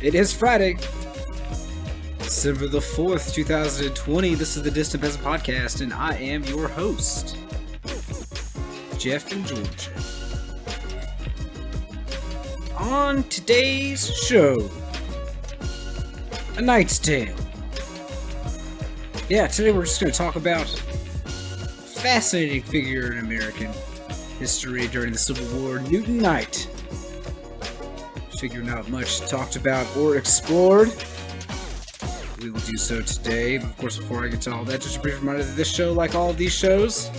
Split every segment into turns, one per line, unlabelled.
It is Friday, December the 4th, 2020. This is the Distant Peasant Podcast, and I am your host, Jeff from Georgia. On today's show, A Knight's Tale. Yeah, today we're just going to talk about a fascinating figure in American history during the Civil War, Newton Knight. Figure not much talked about or explored. We will do so today. But of course, before I get to all that, just a brief reminder that this show, like all of these shows,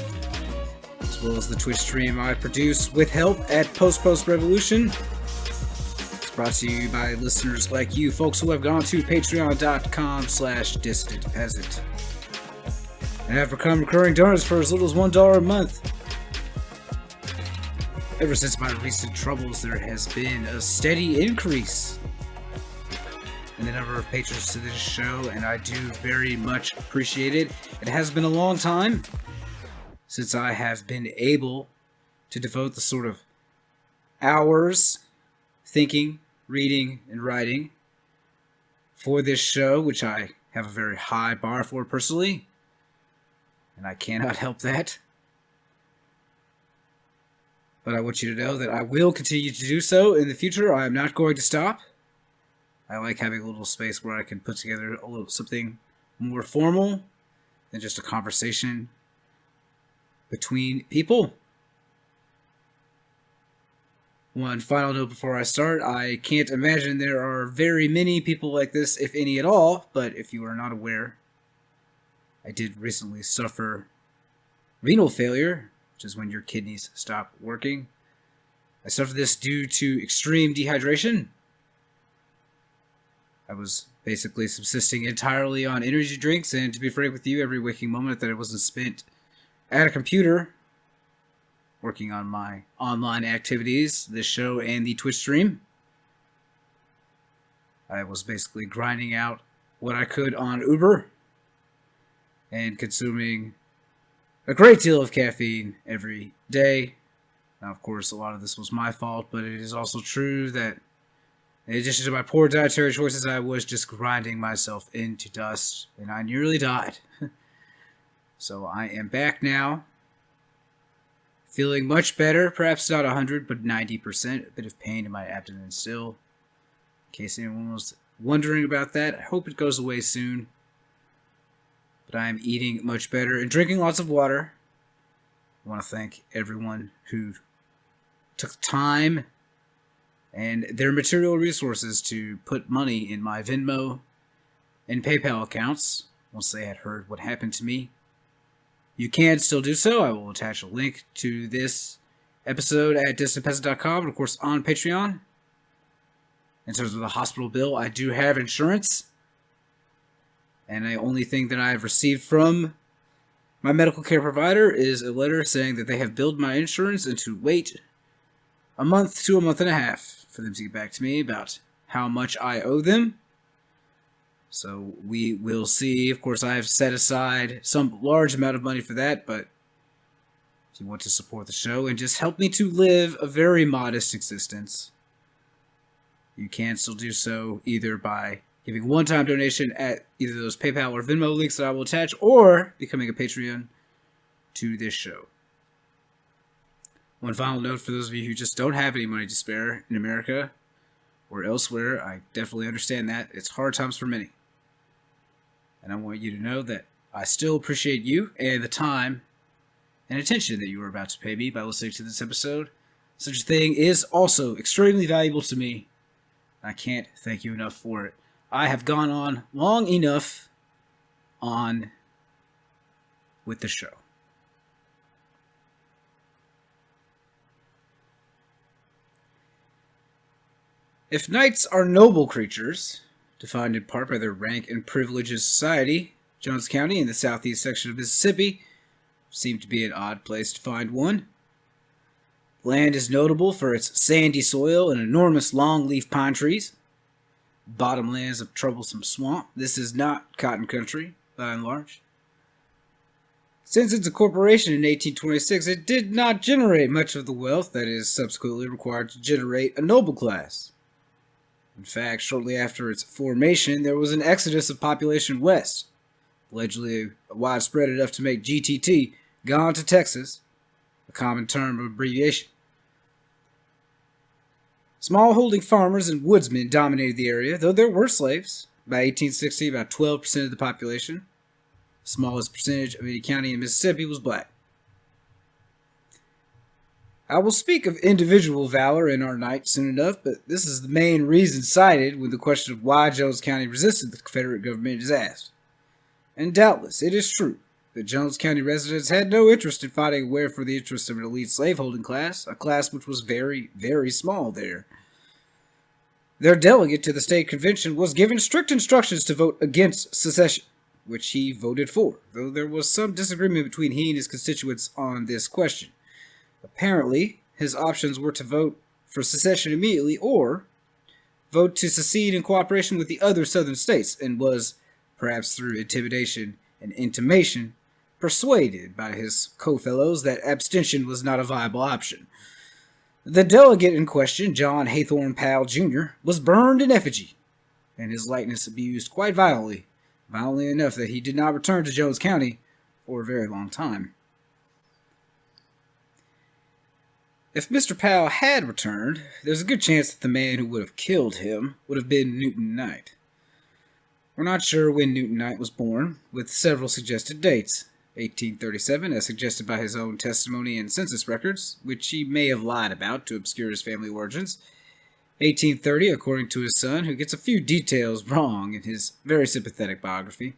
as well as the Twitch stream I produce with help at Post Revolution, it's brought to you by listeners like you, folks who have gone to patreon.com/distantpeasant and have become recurring donors for as little as $1 a month. Ever since my recent troubles, there has been a steady increase in the number of patrons to this show, and I do very much appreciate it. It has been a long time since I have been able to devote the sort of hours thinking, reading, and writing for this show, which I have a very high bar for personally, and I cannot help that. But I want you to know that I will continue to do so in the future. I am not going to stop. I like having a little space where I can put together something more formal than just a conversation between people. One final note before I start. I can't imagine there are very many people like this, if any at all. But if you are not aware, I did recently suffer renal failure, which is when your kidneys stop working. I suffered this due to extreme dehydration. I was basically subsisting entirely on energy drinks, and to be frank with you, every waking moment that I wasn't spent at a computer working on my online activities, this show and the Twitch stream, I was basically grinding out what I could on Uber and consuming a great deal of caffeine every day. Now, of course, a lot of this was my fault, but it is also true that in addition to my poor dietary choices, I was just grinding myself into dust, and I nearly died. So I am back now, feeling much better, perhaps not 100, but 90%. A bit of pain in my abdomen still. In case anyone was wondering about that, I hope it goes away soon. But I am eating much better and drinking lots of water. I want to thank everyone who took the time and their material resources to put money in my Venmo and PayPal accounts once they had heard what happened to me. You can still do so. I will attach a link to this episode at distantpeasant.com and of course on Patreon. In terms of the hospital bill, I do have insurance. And the only thing that I have received from my medical care provider is a letter saying that they have billed my insurance and to wait a month to a month and a half for them to get back to me about how much I owe them. So we will see. Of course, I have set aside some large amount of money for that, but if you want to support the show and just help me to live a very modest existence, you can still do so either by giving a one-time donation at either those PayPal or Venmo links that I will attach, or becoming a Patreon to this show. One final note for those of you who just don't have any money to spare in America or elsewhere, I definitely understand that. It's hard times for many. And I want you to know that I still appreciate you and the time and attention that you are about to pay me by listening to this episode. Such a thing is also extremely valuable to me. I can't thank you enough for it. I have gone on long enough on with the show. If knights are noble creatures, defined in part by their rank and privilege in society, Jones County in the southeast section of Mississippi seemed to be an odd place to find one. Land is notable for its sandy soil and enormous long-leaf pine trees. Bottomlands of troublesome swamp. This is not cotton country, by and large. Since its incorporation in 1826, it did not generate much of the wealth that is subsequently required to generate a noble class. In fact, shortly after its formation, there was an exodus of population west, allegedly widespread enough to make GTT, Gone to Texas, a common term of abbreviation. Smallholding farmers and woodsmen dominated the area, though there were slaves. By 1860, about 12% of the population, the smallest percentage of any county in Mississippi, was black. I will speak of individual valor in our night soon enough, but this is the main reason cited when the question of why Jones County resisted the Confederate government is asked. And doubtless it is true that Jones County residents had no interest in fighting a war for the interests of an elite slaveholding class, a class which was very, very small there. Their delegate to the state convention was given strict instructions to vote against secession, which he voted for, though there was some disagreement between he and his constituents on this question. Apparently, his options were to vote for secession immediately or vote to secede in cooperation with the other southern states, and was, perhaps through intimidation and intimation, persuaded by his co-fellows that abstention was not a viable option. The delegate in question, John Haythorne Powell, Jr., was burned in effigy, and his likeness abused quite violently enough that he did not return to Jones County for a very long time. If Mr. Powell had returned, there's a good chance that the man who would have killed him would have been Newton Knight. We're not sure when Newton Knight was born, with several suggested dates. 1837, as suggested by his own testimony and census records, which he may have lied about to obscure his family origins. 1830, according to his son, who gets a few details wrong in his very sympathetic biography.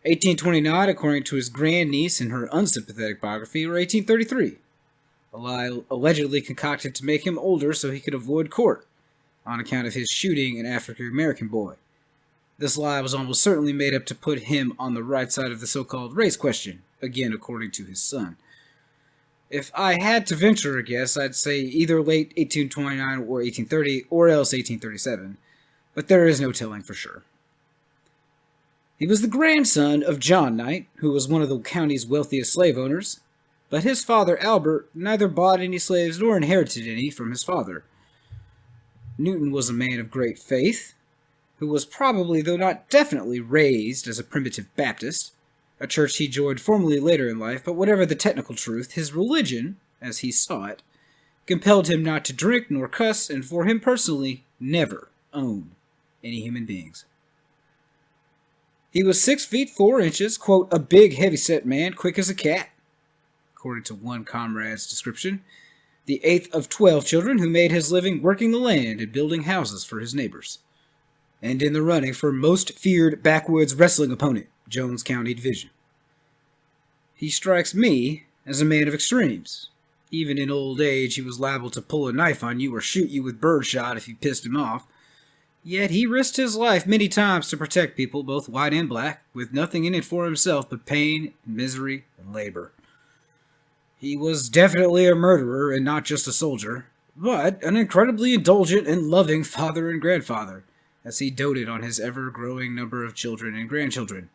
1829, according to his grandniece in her unsympathetic biography, or 1833. A lie allegedly concocted to make him older so he could avoid court, on account of his shooting an African-American boy. This lie was almost certainly made up to put him on the right side of the so-called race question, again according to his son. If I had to venture a guess, I'd say either late 1829 or 1830, or else 1837, but there is no telling for sure. He was the grandson of John Knight, who was one of the county's wealthiest slave owners, but his father, Albert, neither bought any slaves nor inherited any from his father. Newton was a man of great faith, who was probably, though not definitely, raised as a primitive Baptist, a church he joined formally later in life, but whatever the technical truth, his religion, as he saw it, compelled him not to drink nor cuss, and for him personally, never own any human beings. He was 6 feet 4 inches, quote, a big heavy-set man, quick as a cat, according to one comrade's description, the 8th of 12 children who made his living working the land and building houses for his neighbors, and in the running for most feared backwoods wrestling opponent, Jones County Division. He strikes me as a man of extremes. Even in old age, he was liable to pull a knife on you or shoot you with birdshot if you pissed him off. Yet he risked his life many times to protect people, both white and black, with nothing in it for himself but pain, and misery, and labor. He was definitely a murderer and not just a soldier, but an incredibly indulgent and loving father and grandfather, as he doted on his ever-growing number of children and grandchildren.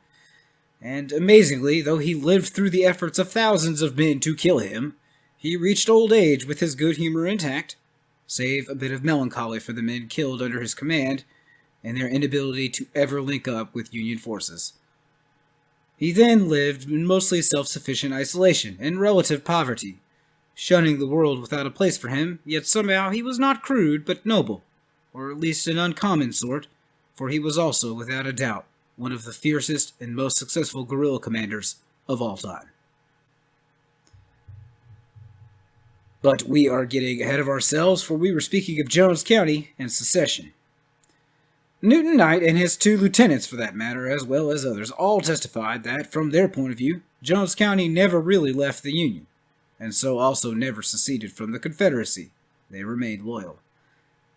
And amazingly, though he lived through the efforts of thousands of men to kill him, he reached old age with his good humor intact, save a bit of melancholy for the men killed under his command and their inability to ever link up with Union forces. He then lived in mostly self-sufficient isolation and relative poverty, shunning the world without a place for him, yet somehow he was not crude but noble, or at least an uncommon sort, for he was also, without a doubt, one of the fiercest and most successful guerrilla commanders of all time. But we are getting ahead of ourselves, for we were speaking of Jones County and secession. Newton Knight and his 2 lieutenants, for that matter, as well as others, all testified that, from their point of view, Jones County never really left the Union, and so also never seceded from the Confederacy. They remained loyal.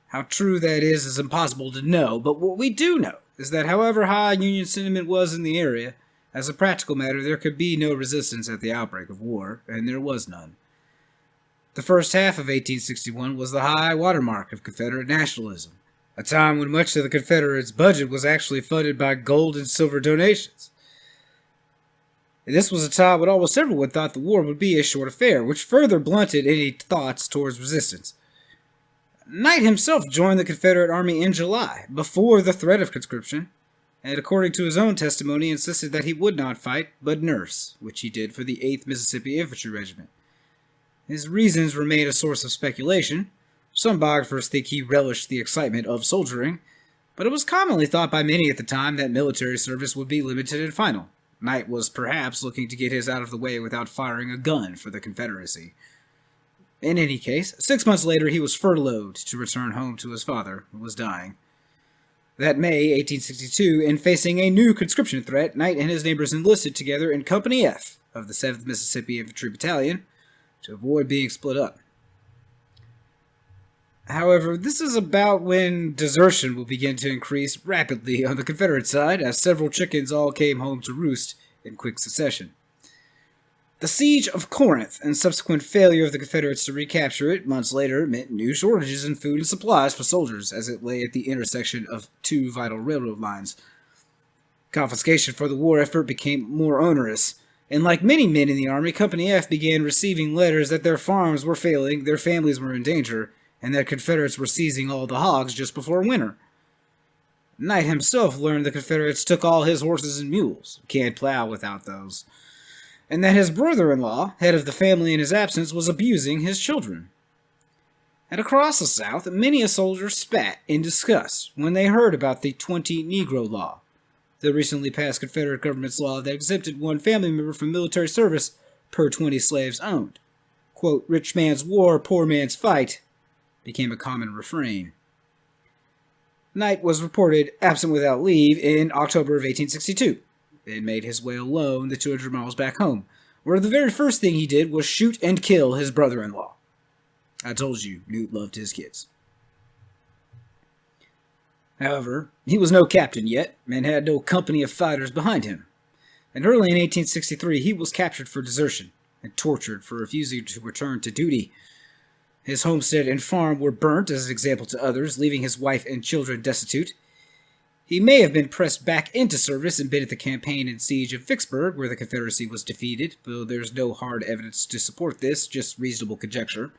How true that is impossible to know, but what we do know is that however high Union sentiment was in the area, as a practical matter there could be no resistance at the outbreak of war, and there was none. The first half of 1861 was the high watermark of Confederate nationalism, a time when much of the Confederates' budget was actually funded by gold and silver donations. And this was a time when almost everyone thought the war would be a short affair, which further blunted any thoughts towards resistance. Knight himself joined the Confederate Army in July, before the threat of conscription, and according to his own testimony, insisted that he would not fight, but nurse, which he did for the 8th Mississippi Infantry Regiment. His reasons remain a source of speculation. Some biographers think he relished the excitement of soldiering, but it was commonly thought by many at the time that military service would be limited and final. Knight was perhaps looking to get his out of the way without firing a gun for the Confederacy. In any case, 6 months later he was furloughed to return home to his father, who was dying. That May, 1862, in facing a new conscription threat, Knight and his neighbors enlisted together in Company F of the 7th Mississippi Infantry Battalion to avoid being split up. However, this is about when desertion will begin to increase rapidly on the Confederate side, as several chickens all came home to roost in quick succession. The siege of Corinth and subsequent failure of the Confederates to recapture it months later meant new shortages in food and supplies for soldiers, as it lay at the intersection of two vital railroad lines. Confiscation for the war effort became more onerous, and like many men in the Army, Company F began receiving letters that their farms were failing, their families were in danger, and that Confederates were seizing all the hogs just before winter. Knight himself learned the Confederates took all his horses and mules, can't plow without those, and that his brother-in-law, head of the family in his absence, was abusing his children. And across the South, many a soldier spat in disgust when they heard about the 20 Negro Law, the recently passed Confederate government's law that exempted one family member from military service per 20 slaves owned. Quote, "Rich man's war, poor man's fight," became a common refrain. Knight was reported absent without leave in October of 1862. And made his way alone the 200 miles back home, where the very first thing he did was shoot and kill his brother-in-law. I told you, Newt loved his kids. However, he was no captain yet, and had no company of fighters behind him. And early in 1863, he was captured for desertion, and tortured for refusing to return to duty. His homestead and farm were burnt as an example to others, leaving his wife and children destitute. He may have been pressed back into service and been at the campaign and siege of Vicksburg, where the Confederacy was defeated, though there's no hard evidence to support this, just reasonable conjecture.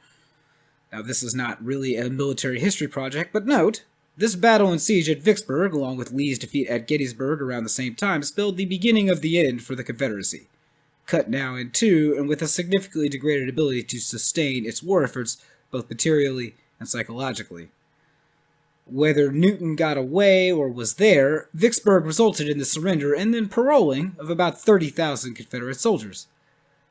Now, this is not really a military history project, but note, this battle and siege at Vicksburg, along with Lee's defeat at Gettysburg around the same time, spelled the beginning of the end for the Confederacy. Cut now in two, and with a significantly degraded ability to sustain its war efforts, both materially and psychologically. Whether Newton got away or was there, Vicksburg resulted in the surrender and then paroling of about 30,000 Confederate soldiers.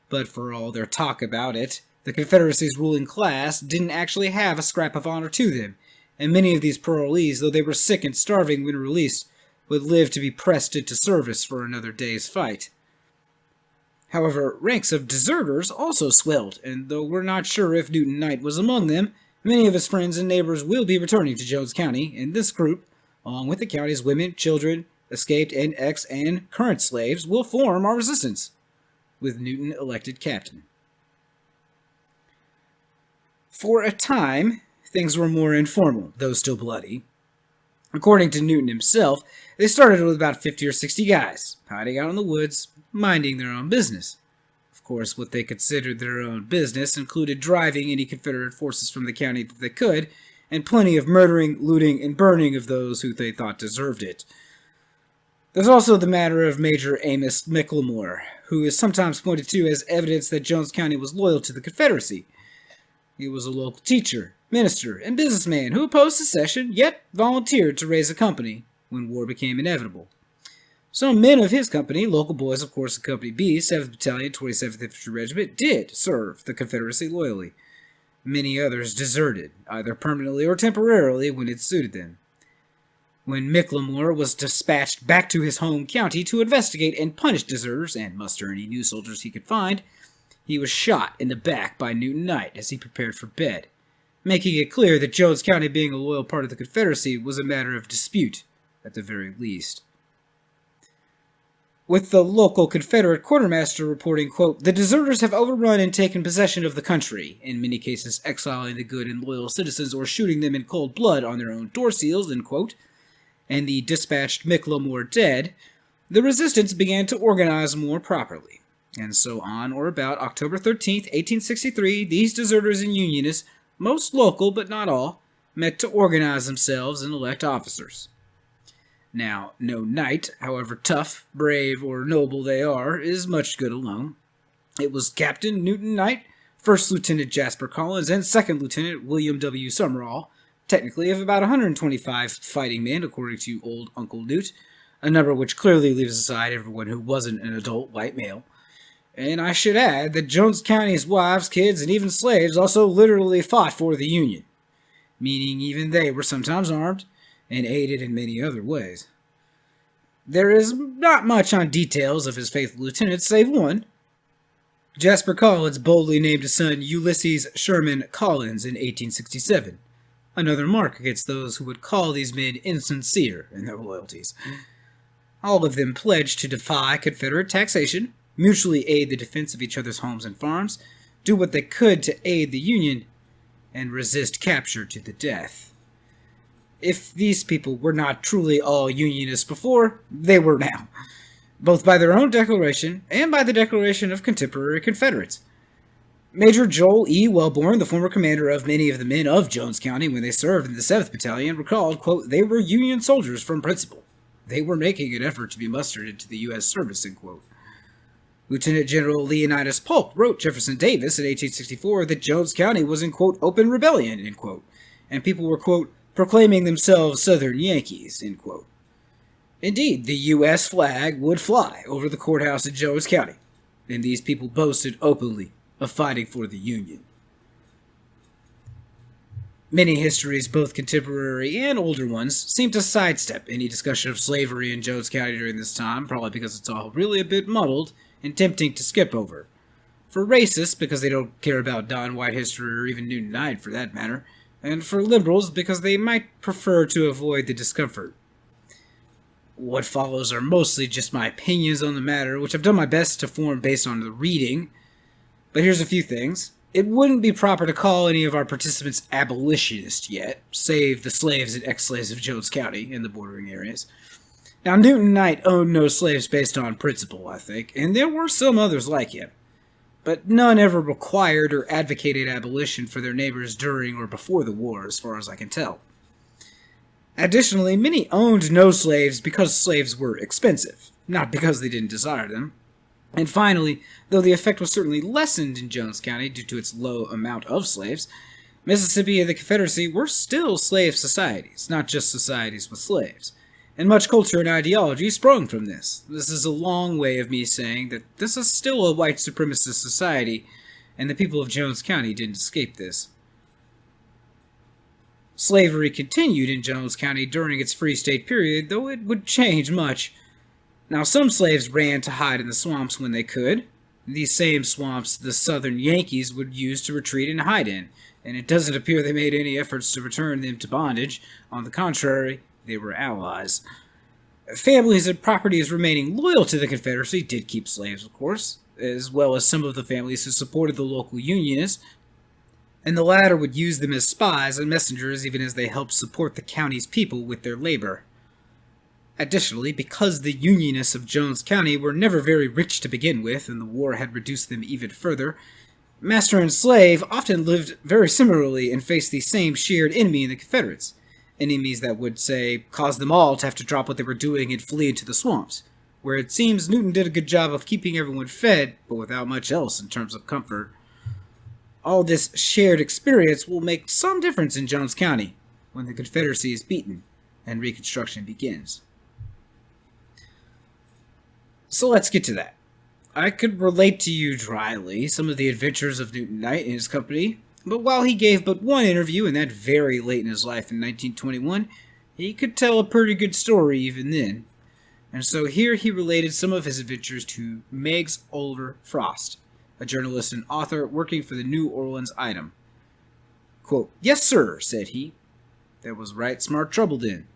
But for all their talk about it, the Confederacy's ruling class didn't actually have a scrap of honor to them, and many of these parolees, though they were sick and starving when released, would live to be pressed into service for another day's fight. However, ranks of deserters also swelled, and though we're not sure if Newton Knight was among them, many of his friends and neighbors will be returning to Jones County, and this group, along with the county's women, children, escaped and ex- and current slaves, will form our resistance, with Newton elected captain. For a time, things were more informal, though still bloody. According to Newton himself, they started with about 50 or 60 guys, hiding out in the woods, minding their own business. Of course, what they considered their own business included driving any Confederate forces from the county that they could, and plenty of murdering, looting, and burning of those who they thought deserved it. There's also the matter of Major Amos McLemore, who is sometimes pointed to as evidence that Jones County was loyal to the Confederacy. He was a local teacher, minister, and businessman who opposed secession, yet volunteered to raise a company when war became inevitable. Some men of his company, local boys of course of Company B, 7th Battalion, 27th Infantry Regiment, did serve the Confederacy loyally. Many others deserted, either permanently or temporarily when it suited them. When McLemore was dispatched back to his home county to investigate and punish deserters and muster any new soldiers he could find, he was shot in the back by Newton Knight as he prepared for bed, making it clear that Jones County being a loyal part of the Confederacy was a matter of dispute, at the very least. With the local Confederate quartermaster reporting, quote, "The deserters have overrun and taken possession of the country, in many cases exiling the good and loyal citizens or shooting them in cold blood on their own door seals," end quote, and the dispatched McLemore dead, the resistance began to organize more properly. And so on or about October 13th, 1863, these deserters and Unionists, most local but not all, met to organize themselves and elect officers. Now, no knight, however tough, brave, or noble they are, is much good alone. It was Captain Newton Knight, First Lieutenant Jasper Collins, and Second Lieutenant William W. Summerall, technically of about 125 fighting men, according to old Uncle Newt, a number which clearly leaves aside everyone who wasn't an adult white male. And I should add that Jones County's wives, kids, and even slaves also literally fought for the Union, meaning even they were sometimes armed and aided in many other ways. There is not much on details of his faithful lieutenants, save one. Jasper Collins boldly named his son Ulysses Sherman Collins in 1867, another mark against those who would call these men insincere in their loyalties. All of them pledged to defy Confederate taxation, mutually aid the defense of each other's homes and farms, do what they could to aid the Union, and resist capture to the death. If these people were not truly all Unionists before, they were now, both by their own declaration and by the declaration of contemporary Confederates. Major Joel E. Wellborn, the former commander of many of the men of Jones County when they served in the 7th Battalion, recalled, quote, "They were Union soldiers from principle. They were making an effort to be mustered into the U.S. service," end quote. Lieutenant General Leonidas Polk wrote Jefferson Davis in 1864 that Jones County was in, quote, "open rebellion," end quote, and people were, quote, "proclaiming themselves Southern Yankees," end quote. Indeed, the U.S. flag would fly over the courthouse in Jones County, and these people boasted openly of fighting for the Union. Many histories, both contemporary and older ones, seem to sidestep any discussion of slavery in Jones County during this time, probably because it's all really a bit muddled and tempting to skip over. For racists, because they don't care about non-white history or even Newton Knight for that matter, and for liberals, because they might prefer to avoid the discomfort. What follows are mostly just my opinions on the matter, which I've done my best to form based on the reading. But here's a few things. It wouldn't be proper to call any of our participants abolitionists yet, save the slaves and ex-slaves of Jones County and the bordering areas. Now, Newton Knight owned no slaves based on principle, I think, and there were some others like him. But none ever required or advocated abolition for their neighbors during or before the war, as far as I can tell. Additionally, many owned no slaves because slaves were expensive, not because they didn't desire them. And finally, though the effect was certainly lessened in Jones County due to its low amount of slaves, Mississippi and the Confederacy were still slave societies, not just societies with slaves. And much culture and ideology sprung from this. This is a long way of me saying that this is still a white supremacist society, and the people of Jones County didn't escape this. Slavery continued in Jones County during its Free State period, though it would change much. Now, some slaves ran to hide in the swamps when they could. These same swamps the Southern Yankees would use to retreat and hide in, and it doesn't appear they made any efforts to return them to bondage. On the contrary, they were allies. Families and properties remaining loyal to the Confederacy did keep slaves, of course, as well as some of the families who supported the local Unionists, and the latter would use them as spies and messengers even as they helped support the county's people with their labor. Additionally, because the Unionists of Jones County were never very rich to begin with, and the war had reduced them even further, master and slave often lived very similarly and faced the same shared enemy in the Confederates. Enemies that would, say, cause them all to have to drop what they were doing and flee into the swamps, where it seems Newton did a good job of keeping everyone fed, but without much else in terms of comfort. All this shared experience will make some difference in Jones County when the Confederacy is beaten and Reconstruction begins. So let's get to that. I could relate to you dryly some of the adventures of Newton Knight and his company, but while he gave but one interview, and that very late in his life in 1921, he could tell a pretty good story even then. And so here he related some of his adventures to Meigs Oliver Frost, a journalist and author working for the New Orleans Item. Quote, "Yes, sir," said he. "There was right smart trouble then.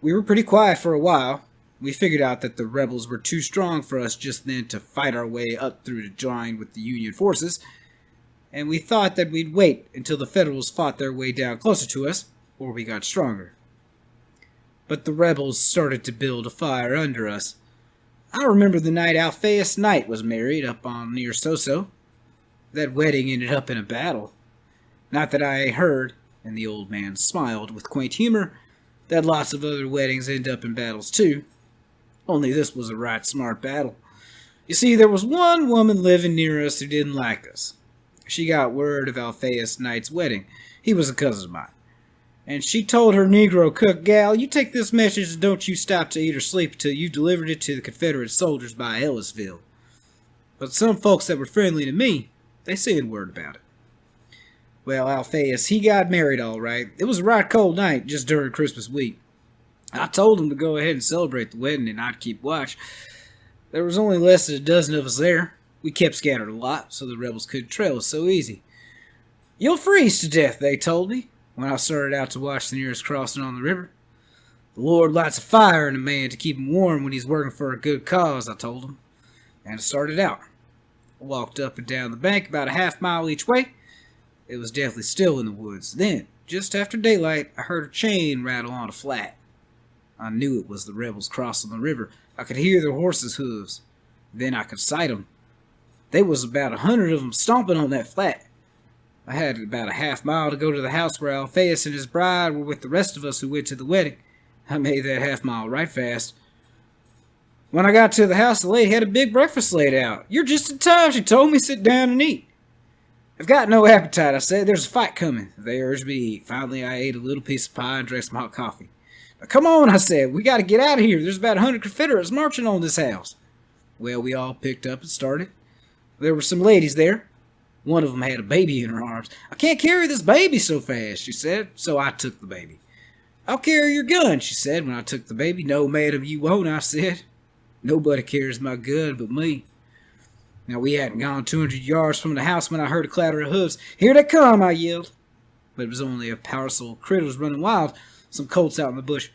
We were pretty quiet for a while. We figured out that the rebels were too strong for us just then to fight our way up through to join with the Union forces, and we thought that we'd wait until the Federals fought their way down closer to us, or we got stronger. But the rebels started to build a fire under us. I remember the night Alphaeus Knight was married up on near Soso. That wedding ended up in a battle. Not that I heard, And the old man smiled with quaint humor that lots of other weddings end up in battles too. Only this was a right smart battle. You see, there was one woman living near us who didn't like us. She got word of Alphaeus Knight's wedding. He was a cousin of mine. And she told her Negro cook, "Gal, you take this message and don't you stop to eat or sleep until you've delivered it to the Confederate soldiers by Ellisville." But some folks that were friendly to me, they said word about it. Well, Alphaeus, he got married all right. It was a right cold night just during Christmas week. I told him to go ahead and celebrate the wedding and I'd keep watch. There was only less than a dozen of us there. We kept scattered a lot, so the rebels couldn't trail us so easy. "You'll freeze to death," they told me, when I started out to watch the nearest crossing on the river. "The Lord lights a fire in a man to keep him warm when he's working for a good cause," I told him. And I started out. I walked up and down the bank about a half-mile each way. It was deathly still in the woods. Then, just after daylight, I heard a chain rattle on a flat. I knew it was the rebels crossing the river. I could hear their horses' hooves. Then I could sight them. There was about 100 of them stomping on that flat. I had about a half-mile to go to the house where Alphaeus and his bride were with the rest of us who went to the wedding. I made that half-mile right fast. When I got to the house, the lady had a big breakfast laid out. "You're just in time," she told me. "Sit down and eat." "I've got no appetite," I said. "There's a fight coming." They urged me to eat. Finally, I ate a little piece of pie and drank some hot coffee. "Now, come on," I said. "We got to get out of here. There's about 100 Confederates marching on this house." Well, we all picked up and started. There were some ladies there. One of them had a baby in her arms. "I can't carry this baby so fast," she said, so I took the baby. "I'll carry your gun," she said when I took the baby. "No, madam, you won't," I said. "Nobody carries my gun but me." Now, we hadn't gone 200 yards from the house when I heard a clatter of hoofs. "Here they come," I yelled. But it was only a parcel of critters running wild, some colts out in the bush.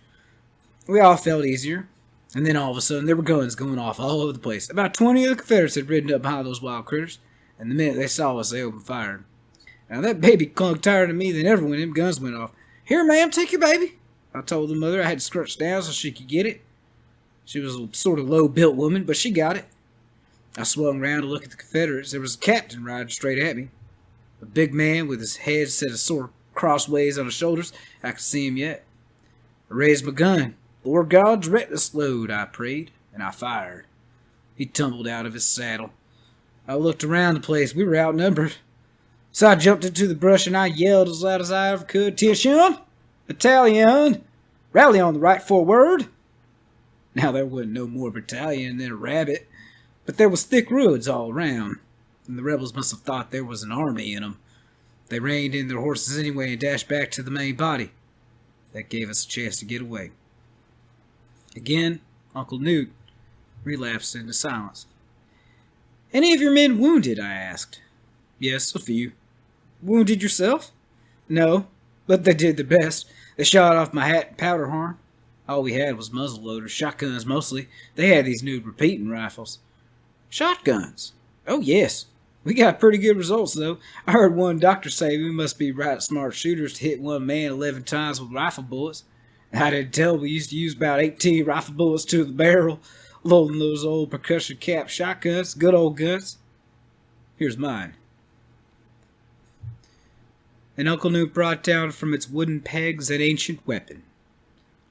We all felt easier. And then all of a sudden, there were guns going off all over the place. About 20 of the Confederates had ridden up behind those wild critters, and the minute they saw us, they opened fire. Now, that baby clung tighter to me than ever when them guns went off. "Here, ma'am, take your baby," I told the mother. I had to scrunch down so she could get it. She was a sort of low-built woman, but she got it. I swung round to look at the Confederates. There was a captain riding straight at me. A big man with his head set a sort of crossways on his shoulders. I could see him yet. I raised my gun. "Lord God, direct this load," I prayed, and I fired. He tumbled out of his saddle. I looked around the place. We were outnumbered. So I jumped into the brush and I yelled as loud as I ever could, "Attention! Battalion! Rally on the right forward!" Now there wasn't no more battalion than a rabbit, but there was thick woods all around, and the rebels must have thought there was an army in them. They reined in their horses anyway and dashed back to the main body. That gave us a chance to get away. Again, Uncle Newt relapsed into silence. "Any of your men wounded?" I asked. "Yes, a few." "Wounded yourself?" "No, but they did their best. They shot off my hat and powder horn. All we had was muzzle loaders, shotguns mostly. They had these new repeating rifles." "Shotguns?" "Oh, yes. We got pretty good results, though. I heard one doctor say we must be right smart shooters to hit one man 11 times with rifle bullets. I didn't tell we used to use about 18 rifle bullets to the barrel, loading those old percussion cap shotguns, good old guns. Here's mine." And Uncle Newt brought down from its wooden pegs an ancient weapon.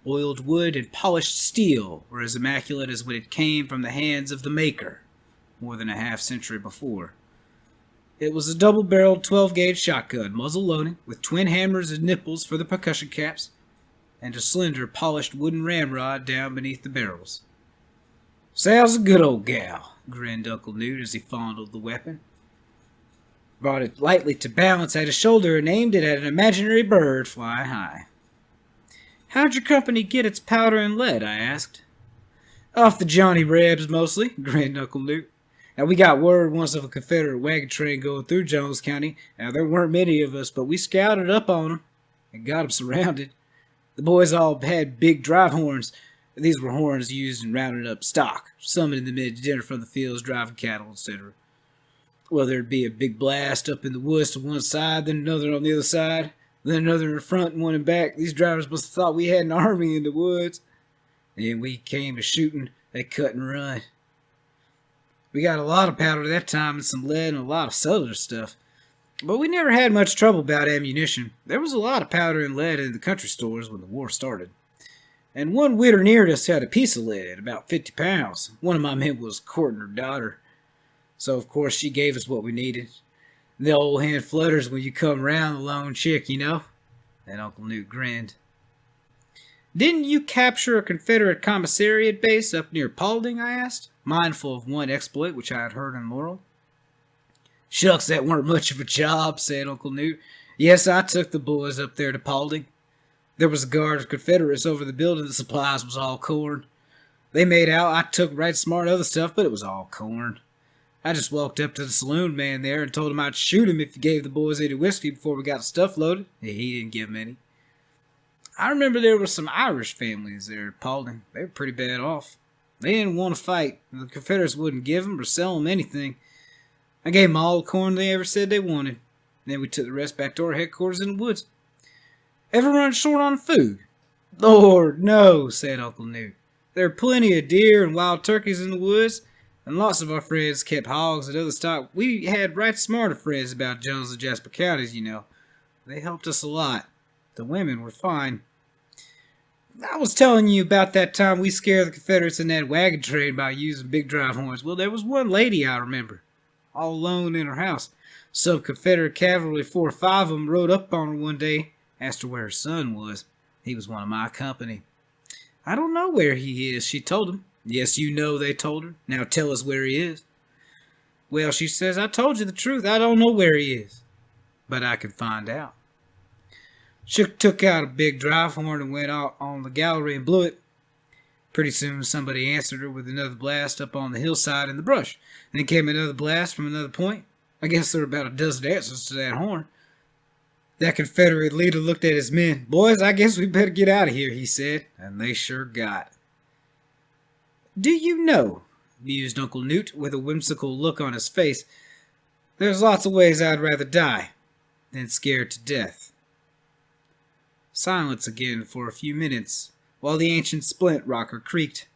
Oiled wood and polished steel were as immaculate as when it came from the hands of the maker, more than a half-century before. It was a double-barreled 12-gauge shotgun, muzzle loading, with twin hammers and nipples for the percussion caps, and a slender, polished wooden ramrod down beneath the barrels. "Sal's a good old gal," grinned Uncle Newt as he fondled the weapon. Brought it lightly to balance at his shoulder and aimed it at an imaginary bird flying high. "How'd your company get its powder and lead?" I asked. "Off the Johnny Rebs, mostly," grinned Uncle Newt. "Now, we got word once of a Confederate wagon train going through Jones County. Now, there weren't many of us, but we scouted up on them and got them surrounded. The boys all had big drive horns. These were horns used in rounding up stock, summoning the men to dinner from the fields, driving cattle, etc. Well, there'd be a big blast up in the woods to one side, then another on the other side, then another in front and one in back. These drivers must have thought we had an army in the woods. And we came to shooting, they cut and run. We got a lot of powder that time and some lead and a lot of cellular stuff. But we never had much trouble about ammunition. There was a lot of powder and lead in the country stores when the war started. And one widow near us had a piece of lead, about 50 pounds. One of my men was courting her daughter. So, of course, she gave us what we needed. The old hand flutters when you come round the lone chick, you know? And Uncle Newt grinned. Didn't you capture a Confederate commissariat base up near Paulding, I asked, mindful of one exploit which I had heard in Laurel. Shucks, that weren't much of a job, said Uncle Newt. Yes, I took the boys up there to Paulding. There was a guard of Confederates over the building. The supplies was all corn. They made out I took right smart other stuff, but it was all corn. I just walked up to the saloon man there and told him I'd shoot him if he gave the boys any whiskey before we got the stuff loaded. He didn't give them any. I remember there were some Irish families there at Paulding. They were pretty bad off. They didn't want to fight. The Confederates wouldn't give them or sell them anything. I gave them all the corn they ever said they wanted. Then we took the rest back to our headquarters in the woods. Ever run short on food? Lord, no, said Uncle Newt. There are plenty of deer and wild turkeys in the woods, and lots of our friends kept hogs and other stock. We had right smart of friends about Jones and Jasper counties, you know. They helped us a lot. The women were fine. I was telling you about that time we scared the Confederates in that wagon train by using big drive horns. Well, there was one lady I remember, all alone in her house. Some Confederate cavalry, 4 or 5 of them, rode up on her one day, asked her where her son was. He was one of my company. I don't know where he is, she told him. Yes, you know, they told her. Now tell us where he is. Well, she says, I told you the truth. I don't know where he is. But I can find out. She took out a big drive horn and went out on the gallery and blew it. Pretty soon somebody answered her with another blast up on the hillside in the brush. Then came another blast from another point. I guess there were about a dozen answers to that horn. That Confederate leader looked at his men. Boys, I guess we better get out of here, he said. And they sure got. Do you know, mused Uncle Newt with a whimsical look on his face, there's lots of ways I'd rather die than scared to death. Silence again for a few minutes, while the ancient splint rocker creaked.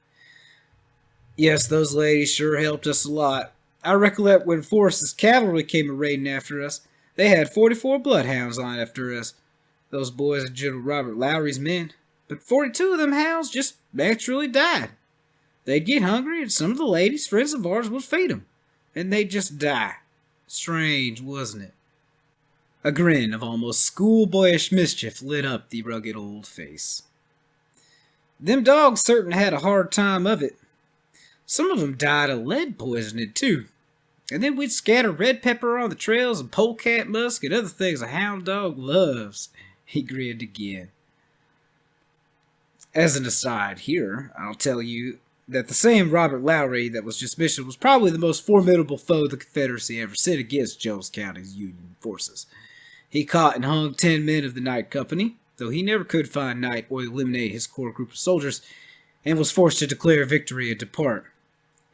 Yes, those ladies sure helped us a lot. I recollect when Forrest's cavalry came a-raiding after us. They had 44 bloodhounds on after us. Those boys are General Robert Lowry's men. But 42 of them hounds just naturally died. They'd get hungry, and some of the ladies, friends of ours, would feed them. And they'd just die. Strange, wasn't it? A grin of almost schoolboyish mischief lit up the rugged old face. Them dogs certain had a hard time of it. Some of them died of lead poisoning, too. And then we'd scatter red pepper on the trails and polecat musk and other things a hound dog loves. He grinned again. As an aside here, I'll tell you that the same Robert Lowry that was just mentioned was probably the most formidable foe the Confederacy ever sent against Jones County's Union forces. He caught and hung 10 men of the Night Company, though he never could find Night or eliminate his core group of soldiers, and was forced to declare victory and depart.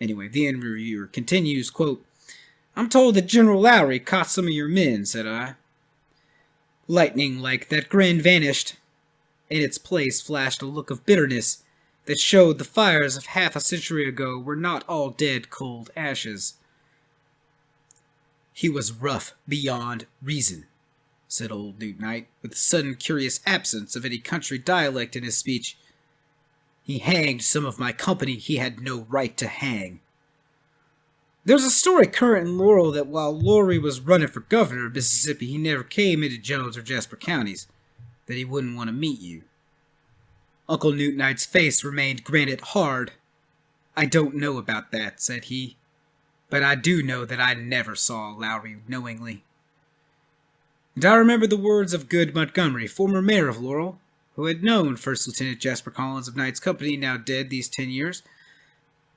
Anyway, the interviewer continues, quote, I'm told that General Lowry caught some of your men, said I. Lightning like that grin vanished. In its place flashed a look of bitterness that showed the fires of half a century ago were not all dead cold ashes. He was rough beyond reason, said old Newt Knight, with a sudden curious absence of any country dialect in his speech. He hanged some of my company he had no right to hang. There's a story current in Laurel that while Lowry was running for governor of Mississippi, he never came into Jones or Jasper counties, that he wouldn't want to meet you. Uncle Newt Knight's face remained granite hard. I don't know about that, said he, but I do know that I never saw Lowry knowingly. And I remember the words of Good Montgomery, former mayor of Laurel, who had known First Lieutenant Jasper Collins of Knight's company, now dead these 10 years.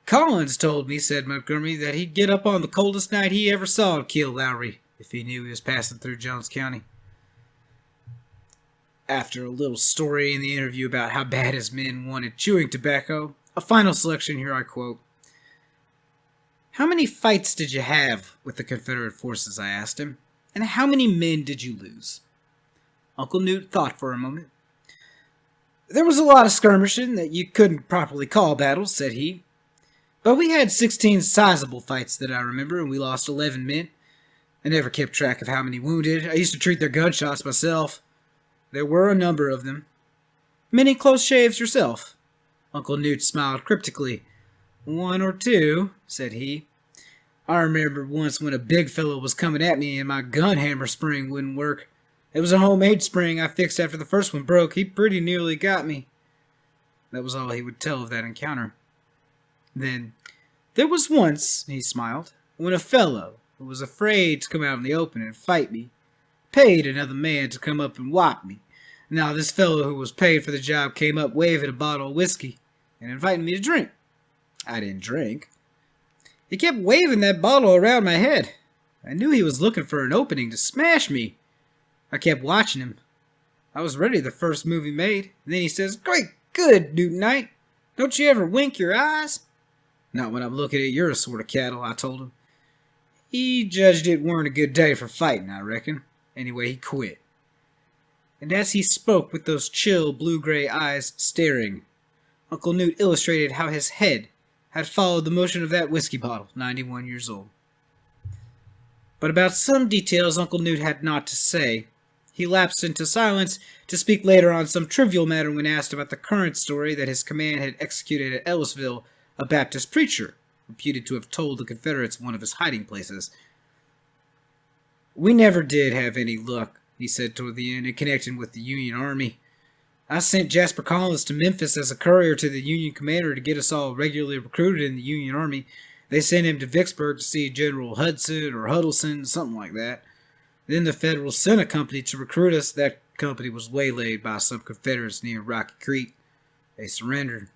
Collins told me, said Montgomery, that he'd get up on the coldest night he ever saw and kill Lowry if he knew he was passing through Jones County. After a little story in the interview about how bad his men wanted chewing tobacco, a final selection here I quote. How many fights did you have with the Confederate forces, I asked him, and how many men did you lose? Uncle Newt thought for a moment. There was a lot of skirmishing that you couldn't properly call battles, said he. 'But we had 16 sizable fights that I remember, and we lost 11 men. I never kept track of how many wounded. I used to treat their gunshots myself. There were a number of them. Many close shaves yourself? Uncle Newt smiled cryptically. 1 or 2, said he. I remember once when a big fellow was coming at me and my gun hammer spring wouldn't work. It was a homemade spring I fixed after the first one broke. He pretty nearly got me. That was all he would tell of that encounter. Then, there was once, he smiled, when a fellow who was afraid to come out in the open and fight me paid another man to come up and whop me. Now this fellow who was paid for the job came up waving a bottle of whiskey and inviting me to drink. I didn't drink. He kept waving that bottle around my head. I knew he was looking for an opening to smash me. I kept watching him. I was ready the first move he made. And then he says, "Great good, Newton Knight. Don't you ever wink your eyes?" "Not when I'm looking at your sort of cattle," I told him. He judged it weren't a good day for fighting, I reckon. Anyway, he quit. And as he spoke with those chill blue-gray eyes staring, Uncle Newt illustrated how his head had followed the motion of that whiskey bottle, 91 years old. But about some details Uncle Newt had not to say. He lapsed into silence to speak later on some trivial matter when asked about the current story that his command had executed at Ellisville a Baptist preacher, reputed to have told the Confederates one of his hiding places. "We never did have any luck," he said toward the end, in connection with the Union Army. "I sent Jasper Collins to Memphis as a courier to the Union commander to get us all regularly recruited in the Union Army. They sent him to Vicksburg to see General Hudson or Huddleston, something like that. Then the Federals sent a company to recruit us. That company was waylaid by some Confederates near Rocky Creek. They surrendered.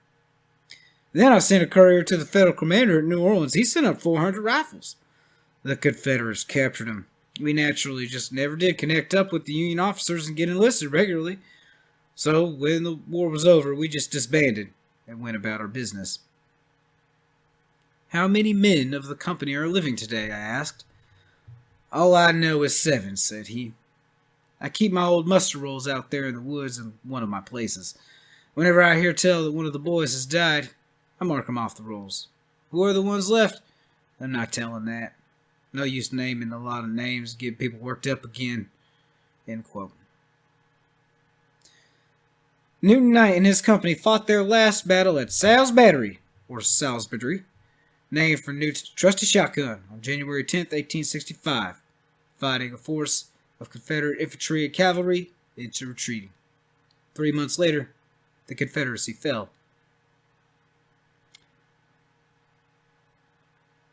Then I sent a courier to the Federal commander at New Orleans. He sent up 400 rifles. The Confederates captured him. We naturally just never did connect up with the Union officers and get enlisted regularly. So when the war was over, we just disbanded and went about our business." "How many men of the company are living today?" I asked. "All I know is 7, said he. "I keep my old muster rolls out there in the woods in one of my places. Whenever I hear tell that one of the boys has died, I mark 'em off the rolls. Who are the ones left? I'm not telling that. No use naming a lot of names, get people worked up again." End quote. Newton Knight and his company fought their last battle at Sal's Battery, or Salisbury, named for Newt's trusty shotgun, on January 10th, 1865, fighting a force of Confederate infantry and cavalry into retreating. 3 months later, the Confederacy fell.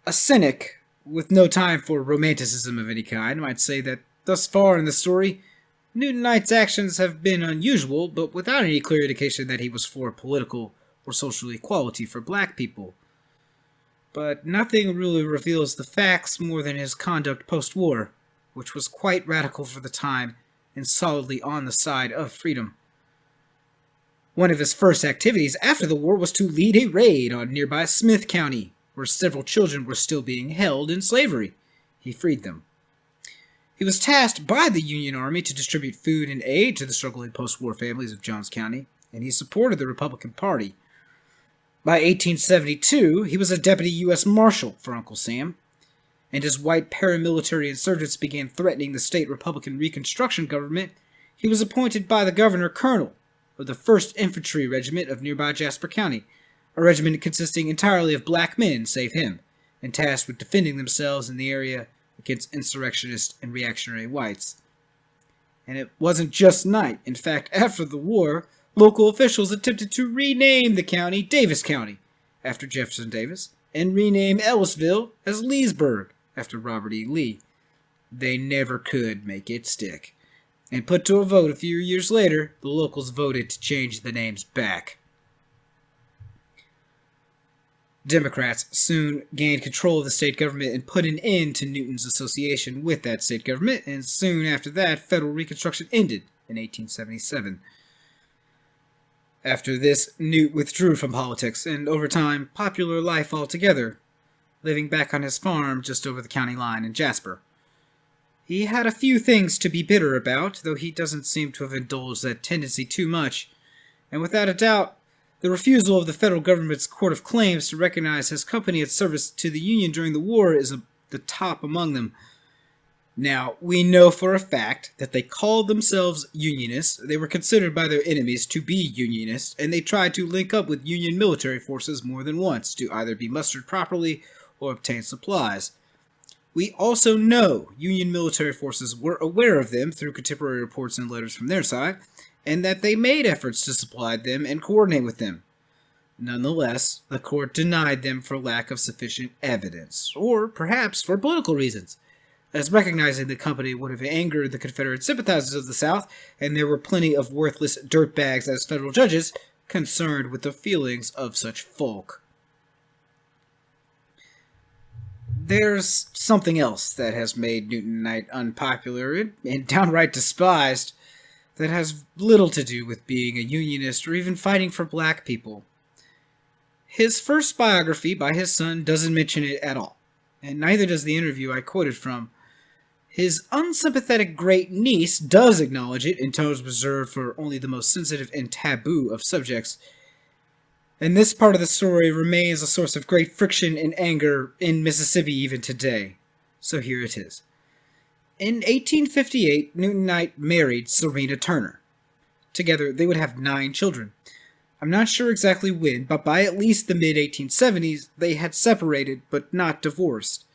A cynic, with no time for romanticism of any kind, might say that thus far in the story, Newton Knight's actions have been unusual, but without any clear indication that he was for political or social equality for black people. But nothing really reveals the facts more than his conduct post-war, which was quite radical for the time and solidly on the side of freedom. One of his first activities after the war was to lead a raid on nearby Smith County, where several children were still being held in slavery. He freed them. He was tasked by the Union Army to distribute food and aid to the struggling post-war families of Jones County, and he supported the Republican Party. By 1872, he was a deputy U.S. Marshal for Uncle Sam, and as white paramilitary insurgents began threatening the state Republican Reconstruction government, he was appointed by the governor colonel of the 1st Infantry Regiment of nearby Jasper County, a regiment consisting entirely of black men, save him, and tasked with defending themselves in the area against insurrectionist and reactionary whites. And it wasn't just Knight. In fact, after the war, local officials attempted to rename the county Davis County, after Jefferson Davis, and rename Ellisville as Leesburg, after Robert E. Lee. They never could make it stick. And put to a vote a few years later, the locals voted to change the names back. Democrats soon gained control of the state government and put an end to Newton's association with that state government, and soon after that, federal Reconstruction ended in 1877. After this, Newt withdrew from politics and, over time, popular life altogether, living back on his farm just over the county line in Jasper. He had a few things to be bitter about, though he doesn't seem to have indulged that tendency too much, and without a doubt, the refusal of the federal government's Court of Claims to recognize his company at service to the Union during the war is the top among them. Now, we know for a fact that they called themselves Unionists. They were considered by their enemies to be Unionists, and they tried to link up with Union military forces more than once to either be mustered properly or obtain supplies. We also know Union military forces were aware of them through contemporary reports and letters from their side, and that they made efforts to supply them and coordinate with them. Nonetheless, the court denied them for lack of sufficient evidence, or perhaps for political reasons, as recognizing the company would have angered the Confederate sympathizers of the South, and there were plenty of worthless dirtbags as federal judges concerned with the feelings of such folk. There's something else that has made Newton Knight unpopular and downright despised that has little to do with being a Unionist or even fighting for black people. His first biography by his son doesn't mention it at all, and neither does the interview I quoted from. His unsympathetic great niece does acknowledge it in tones reserved for only the most sensitive and taboo of subjects, and this part of the story remains a source of great friction and anger in Mississippi even today. So here it is. In 1858, Newton Knight married Serena Turner. Together, they would have 9 children. I'm not sure exactly when, but by at least the mid-1870s, they had separated but not divorced.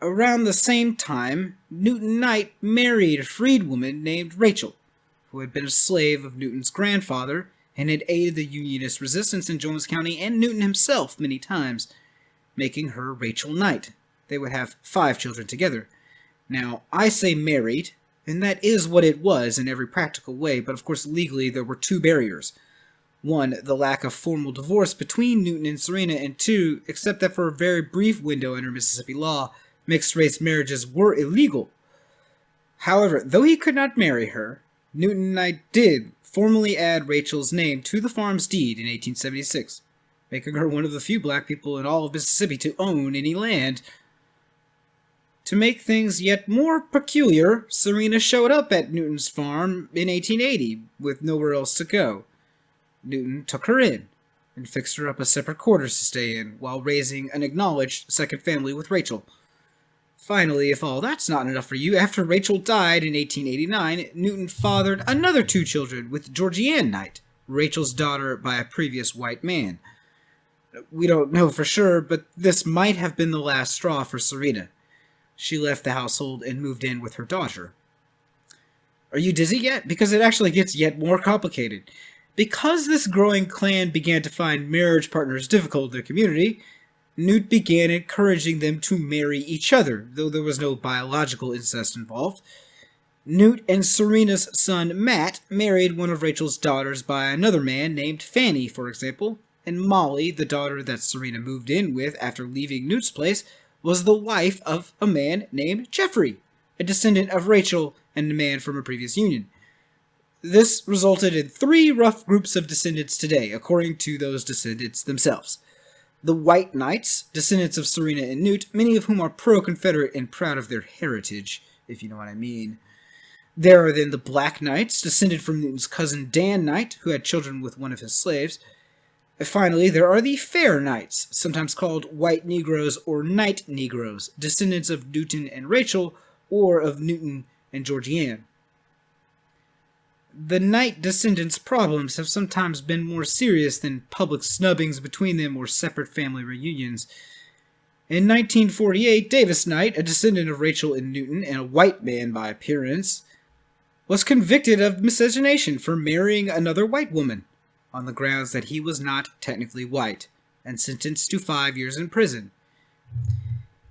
Around the same time, Newton Knight married a freedwoman named Rachel, who had been a slave of Newton's grandfather and had aided the Unionist resistance in Jones County and Newton himself many times, making her Rachel Knight. They would have 5 children together. Now, I say married, and that is what it was in every practical way, but of course legally there were 2 barriers. 1, the lack of formal divorce between Newton and Serena, and 2, except that for a very brief window under Mississippi law, mixed-race marriages were illegal. However, though he could not marry her, Newton Knight did formally add Rachel's name to the farm's deed in 1876, making her one of the few black people in all of Mississippi to own any land. To make things yet more peculiar, Serena showed up at Newton's farm in 1880 with nowhere else to go. Newton took her in and fixed her up a separate quarters to stay in while raising an acknowledged second family with Rachel. Finally, if all that's not enough for you, after Rachel died in 1889, Newton fathered another 2 children with Georgianne Knight, Rachel's daughter by a previous white man. We don't know for sure, but this might have been the last straw for Serena. She left the household and moved in with her daughter. Are you dizzy yet? Because it actually gets yet more complicated. Because this growing clan began to find marriage partners difficult in their community, Newt began encouraging them to marry each other, though there was no biological incest involved. Newt and Serena's son Matt married one of Rachel's daughters by another man named Fanny, for example, and Molly, the daughter that Serena moved in with after leaving Newt's place, was the wife of a man named Jeffrey, a descendant of Rachel and a man from a previous union. This resulted in 3 rough groups of descendants today, according to those descendants themselves. The White Knights, descendants of Serena and Newt, many of whom are pro-Confederate and proud of their heritage, if you know what I mean. There are then the Black Knights, descended from Newton's cousin Dan Knight, who had children with one of his slaves. And finally, there are the Fair Knights, sometimes called White Negroes or Night Negroes, descendants of Newton and Rachel, or of Newton and Georgianne. The Knight descendants' problems have sometimes been more serious than public snubbings between them or separate family reunions. In 1948, Davis Knight, a descendant of Rachel and Newton and a white man by appearance, was convicted of miscegenation for marrying another white woman, on the grounds that he was not technically white, and sentenced to 5 years in prison.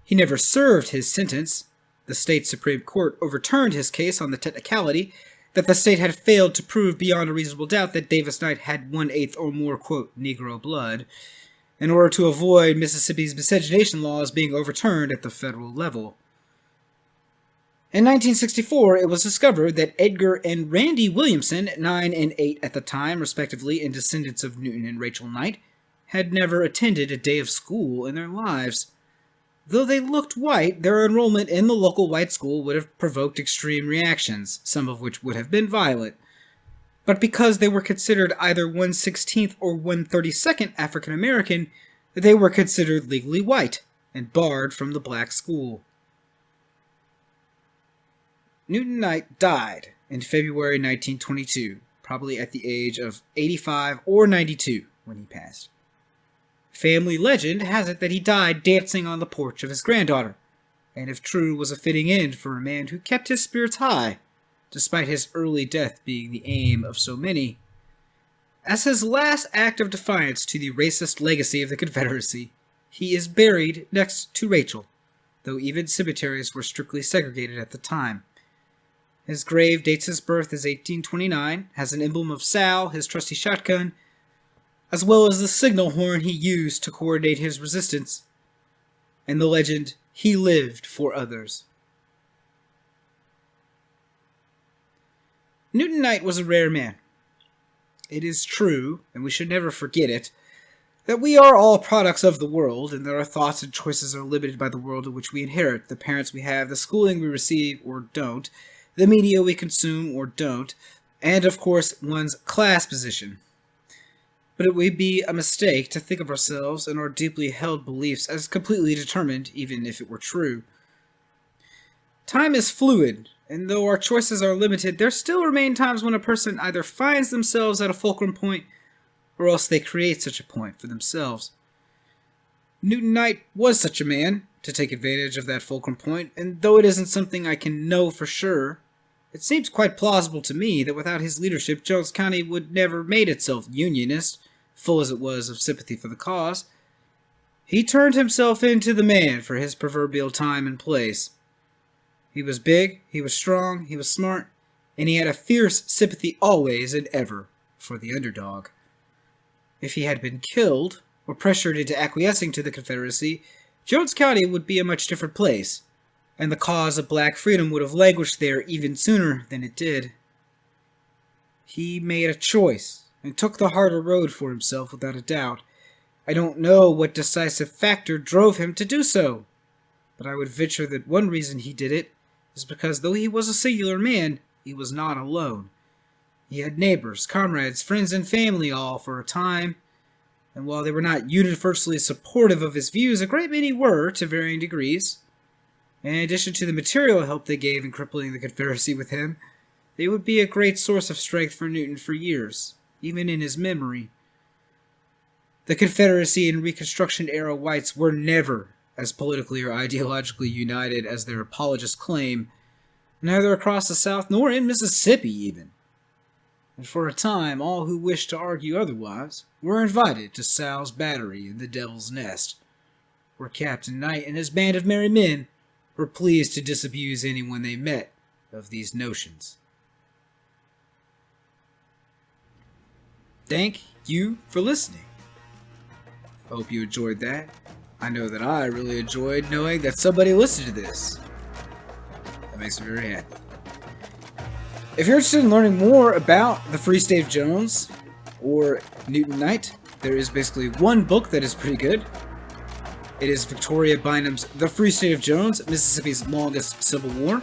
He never served his sentence. The state Supreme Court overturned his case on the technicality that the state had failed to prove beyond a reasonable doubt that Davis Knight had 1/8 or more, quote, Negro blood, in order to avoid Mississippi's miscegenation laws being overturned at the federal level. In 1964, it was discovered that Edgar and Randy Williamson, 9 and 8 at the time, respectively, and descendants of Newton and Rachel Knight, had never attended a day of school in their lives. Though they looked white, their enrollment in the local white school would have provoked extreme reactions, some of which would have been violent. But because they were considered either 1/16th or 1/32nd African American, they were considered legally white and barred from the black school. Newton Knight died in February 1922, probably at the age of 85 or 92 when he passed. Family legend has it that he died dancing on the porch of his granddaughter, and if true, was a fitting end for a man who kept his spirits high, despite his early death being the aim of so many. As his last act of defiance to the racist legacy of the Confederacy, he is buried next to Rachel, though even cemeteries were strictly segregated at the time. His grave dates his birth as 1829, has an emblem of Sal, his trusty shotgun, as well as the signal horn he used to coordinate his resistance, and the legend, he lived for others. Newton Knight was a rare man. It is true, and we should never forget it, that we are all products of the world, and that our thoughts and choices are limited by the world in which we inherit, the parents we have, the schooling we receive or don't, the media we consume or don't, and of course one's class position. But it would be a mistake to think of ourselves and our deeply held beliefs as completely determined, even if it were true. Time is fluid, and though our choices are limited, there still remain times when a person either finds themselves at a fulcrum point, or else they create such a point for themselves. Newton Knight was such a man to take advantage of that fulcrum point, and though it isn't something I can know for sure, it seems quite plausible to me that without his leadership, Jones County would never made itself unionist, full as it was of sympathy for the cause. He turned himself into the man for his proverbial time and place. He was big, he was strong, he was smart, and he had a fierce sympathy always and ever for the underdog. If he had been killed, or pressured into acquiescing to the Confederacy, Jones County would be a much different place, and the cause of black freedom would have languished there even sooner than it did. He made a choice, and took the harder road for himself without a doubt. I don't know what decisive factor drove him to do so, but I would venture that one reason he did it is because though he was a singular man, he was not alone. He had neighbors, comrades, friends, and family all for a time, and while they were not universally supportive of his views, a great many were, to varying degrees. In addition to the material help they gave in crippling the Confederacy with him, they would be a great source of strength for Newton for years, even in his memory. The Confederacy and Reconstruction-era whites were never as politically or ideologically united as their apologists claim, neither across the South nor in Mississippi even. And for a time, all who wished to argue otherwise were invited to Sal's Battery in the Devil's Nest, where Captain Knight and his band of merry men were pleased to disabuse anyone they met of these notions. Thank you for listening. Hope you enjoyed that. I know that I really enjoyed knowing that somebody listened to this. That makes me very happy. If you're interested in learning more about the Free State of Jones or Newton Knight, there is basically one book that is pretty good. It is Victoria Bynum's The Free State of Jones, Mississippi's Longest Civil War.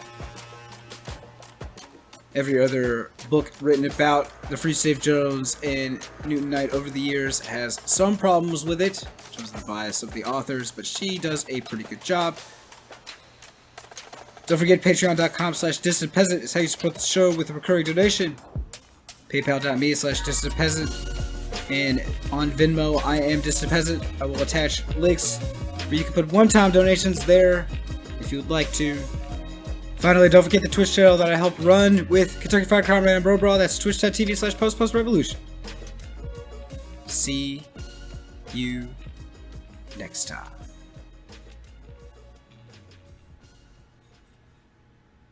Every other book written about the Free State of Jones and Newton Knight over the years has some problems with it, in terms of the bias of the authors, but she does a pretty good job. Don't forget, patreon.com/dissidentpeasant is how you support the show with a recurring donation. PayPal.me/dissidentpeasant. And on Venmo, I am Dissident Peasant. I will attach links where you can put one-time donations there if you would like to. Finally, don't forget the Twitch channel that I help run with Kentucky Fried Comrade and Bro Brawl. That's twitch.tv/postrevolution. See you next time.